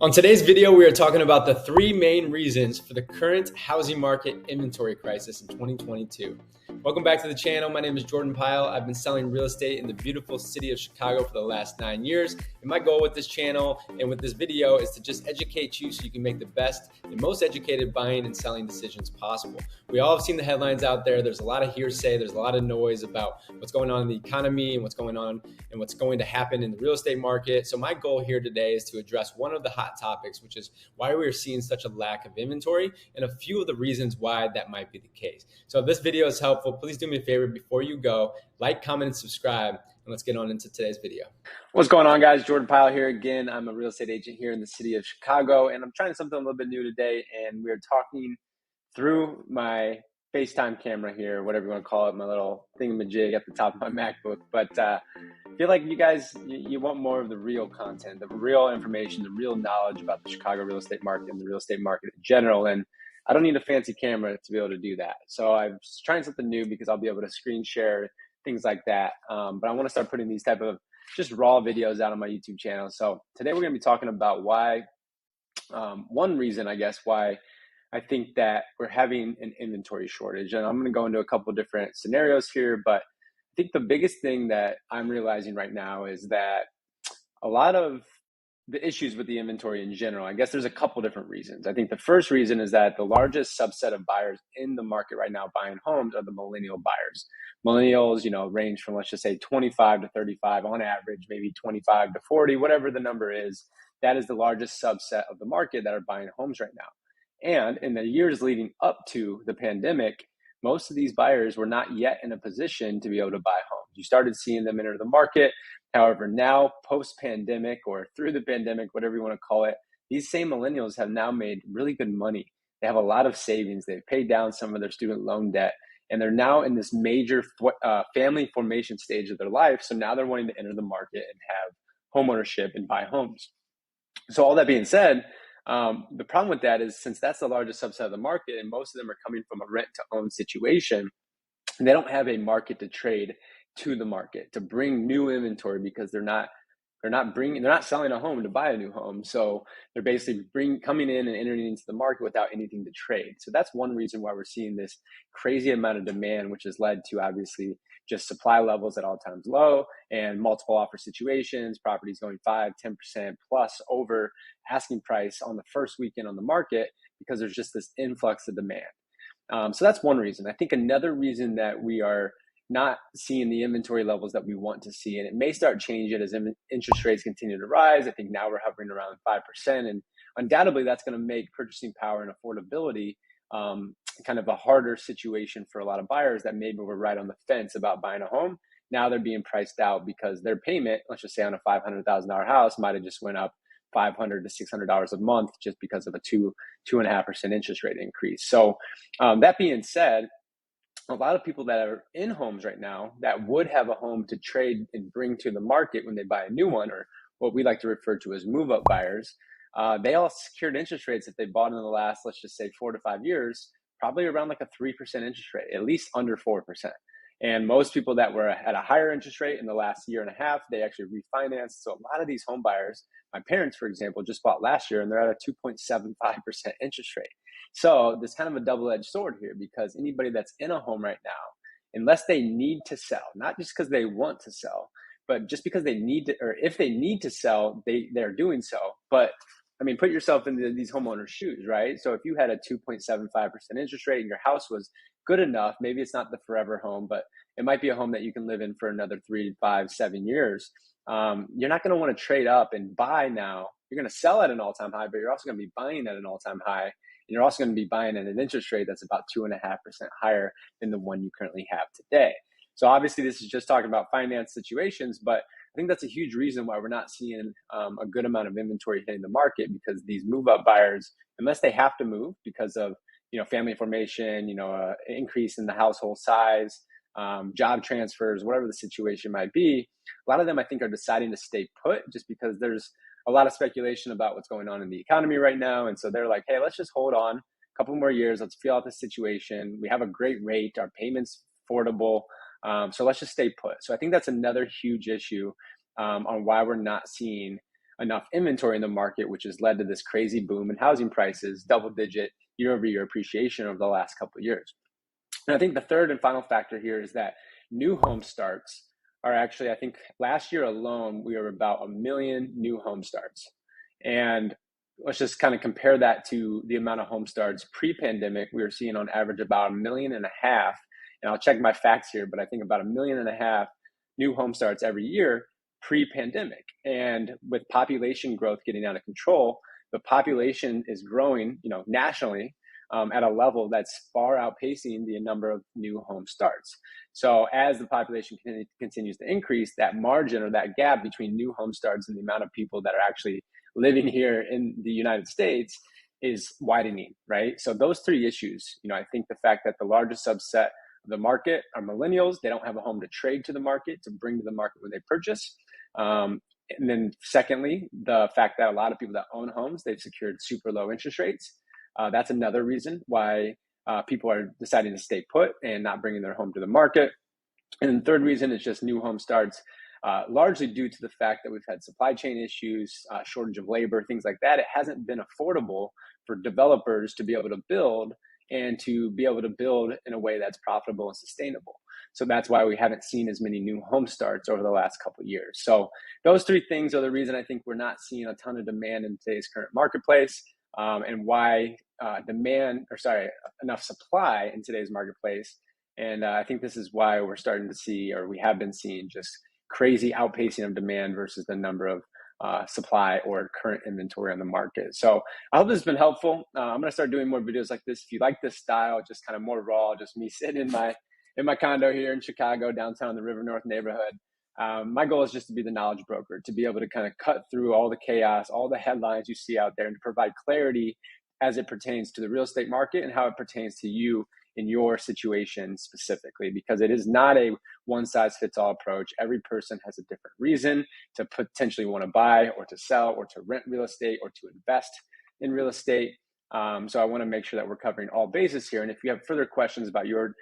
On today's video, we are talking about the three main reasons for the current housing market inventory crisis in 2022. Welcome back to the channel. My name is Jordan Pyle. I've been selling real estate in the beautiful city of Chicago for the last 9 years. And my goal with this channel and with this video is to just educate you so you can make the best and most educated buying and selling decisions possible. We all have seen the headlines out there. There's a lot of hearsay. There's a lot of noise about what's going on in the economy and what's going on and what's going to happen in the real estate market. So my goal here today is to address one of the hot topics, which is why we are seeing such a lack of inventory and a few of the reasons why that might be the case. So if this video is helpful, please do me a favor before you go, like, comment, and subscribe, and let's get on into today's video. What's going on, guys? Jordan Pyle here again. I'm a real estate agent here in the city of Chicago, and I'm trying something a little bit new today, and we're talking through my FaceTime camera here, whatever you want to call it, my little thingamajig at the top of my MacBook. But I feel like you guys, you want more of the real content, the real information, the real knowledge about the Chicago real estate market and the real estate market in general. And I don't need a fancy camera to be able to do that. So I'm trying something new because I'll be able to screen share, things like that. But I want to start putting these type of just raw videos out on my YouTube channel. So today we're going to be talking about why, one reason, I guess, why I think that we're having an inventory shortage. And I'm going to go into a couple of different scenarios here, but I think the biggest thing that I'm realizing right now is that a lot of the issues with the inventory in general, I guess there's a couple different reasons. I think the first reason is that the largest subset of buyers in the market right now buying homes are the millennial buyers. Millennials, range from, let's just say 25 to 35 on average, maybe 25 to 40, whatever the number is. That is the largest subset of the market that are buying homes right now. And in the years leading up to the pandemic, most of these buyers were not yet in a position to be able to buy homes. You started seeing them enter the market. However, now post-pandemic or through the pandemic, whatever you want to call it, these same millennials have now made really good money. They have a lot of savings. They've paid down some of their student loan debt, and they're now in this major family formation stage of their life. So now they're wanting to enter the market and have homeownership and buy homes. So all that being said, the problem with that is since that's the largest subset of the market and most of them are coming from a rent to own situation, they don't have a market to trade to the market to bring new inventory because they're not selling a home to buy a new home. So they're basically coming in and entering into the market without anything to trade. So that's one reason why we're seeing this crazy amount of demand, which has led to obviously just supply levels at all times low and multiple offer situations, properties going 5-10% plus over asking price on the first weekend on the market because there's just this influx of demand. So that's one reason. I think another reason that we are not seeing the inventory levels that we want to see, and it may start changing as interest rates continue to rise. I think now we're hovering around 5%, and undoubtedly that's going to make purchasing power and affordability kind of a harder situation for a lot of buyers that maybe were right on the fence about buying a home. Now they're being priced out because their payment, let's just say on a $500,000 house, might have just went up $500 to $600 a month just because of a 2.5% interest rate increase. So that being said, a lot of people that are in homes right now that would have a home to trade and bring to the market when they buy a new one, or what we like to refer to as move-up buyers, they all secured interest rates that they bought in the last, let's just say 4 to 5 years, probably around like a 3% interest rate, at least under 4%. And most people that were at a higher interest rate in the last year and a half, they actually refinanced. So a lot of these home buyers, my parents, for example, just bought last year and they're at a 2.75% interest rate. So there's kind of a double-edged sword here because anybody that's in a home right now, unless they need to sell, not just because they want to sell, but just because they need to, or if they need to sell, they're doing so. But I mean, put yourself into these homeowners' shoes, right? So if you had a 2.75% interest rate and your house was good enough, maybe it's not the forever home, but it might be a home that you can live in for another 3, 5, 7 years. You're not going to want to trade up and buy now. You're going to sell at an all-time high, but you're also going to be buying at an all-time high. And you're also going to be buying at an interest rate that's about 2.5% higher than the one you currently have today. So obviously this is just talking about finance situations, but I think that's a huge reason why we're not seeing a good amount of inventory hitting the market because these move-up buyers, unless they have to move because of family formation, increase in the household size, job transfers, whatever the situation might be, a lot of them I think are deciding to stay put just because there's a lot of speculation about what's going on in the economy right now. And so they're like, hey, let's just hold on a couple more years. Let's feel out the situation. We have a great rate. Our payment's affordable. So let's just stay put. So I think that's another huge issue on why we're not seeing enough inventory in the market, which has led to this crazy boom in housing prices, double-digit year-over-year appreciation over the last couple of years. And I think the third and final factor here is that new home starts are actually, I think last year alone, we were about 1 million new home starts. And let's just kind of compare that to the amount of home starts pre-pandemic. We were seeing on average about 1.5 million. And I'll check my facts here, but I think about 1.5 million new home starts every year pre-pandemic. And with population growth getting out of control, the population is growing, nationally at a level that's far outpacing the number of new home starts. So as the population continues to increase, that margin or that gap between new home starts and the amount of people that are actually living here in the United States is widening, right? So those three issues, I think the fact that the largest subset of the market are millennials, they don't have a home to trade to the market, to bring to the market when they purchase. And then secondly, the fact that a lot of people that own homes, they've secured super low interest rates. That's another reason why people are deciding to stay put and not bringing their home to the market. And the third reason is just new home starts, largely due to the fact that we've had supply chain issues, shortage of labor, things like that. It hasn't been affordable for developers to be able to build and to be able to build in a way that's profitable and sustainable. So that's why we haven't seen as many new home starts over the last couple of years. So those three things are the reason I think we're not seeing a ton of demand in today's current marketplace. And why enough supply in today's marketplace. And I think this is why we're starting to see, or we have been seeing, just crazy outpacing of demand versus the number of supply or current inventory on the market. So I hope this has been helpful. I'm going to start doing more videos like this. If you like this style, just kind of more raw, just me sitting in my condo here in Chicago, downtown in the River North neighborhood. My goal is just to be the knowledge broker, to be able to kind of cut through all the chaos, all the headlines you see out there, and to provide clarity as it pertains to the real estate market and how it pertains to you in your situation specifically, because it is not a one-size-fits-all approach. Every person has a different reason to potentially want to buy or to sell or to rent real estate or to invest in real estate. So I want to make sure that we're covering all bases here. And if you have further questions about your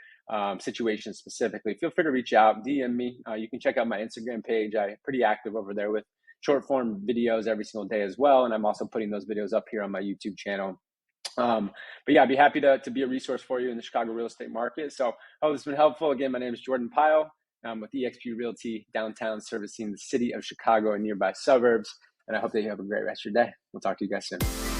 situation specifically, feel free to reach out, DM me. You can check out my Instagram page. I'm pretty active over there with short form videos every single day as well. And I'm also putting those videos up here on my YouTube channel. But yeah, I'd be happy to be a resource for you in the Chicago real estate market. So I hope it's been helpful. Again, my name is Jordan Pyle. I'm with eXp Realty downtown, servicing the city of Chicago and nearby suburbs. And I hope that you have a great rest of your day. We'll talk to you guys soon.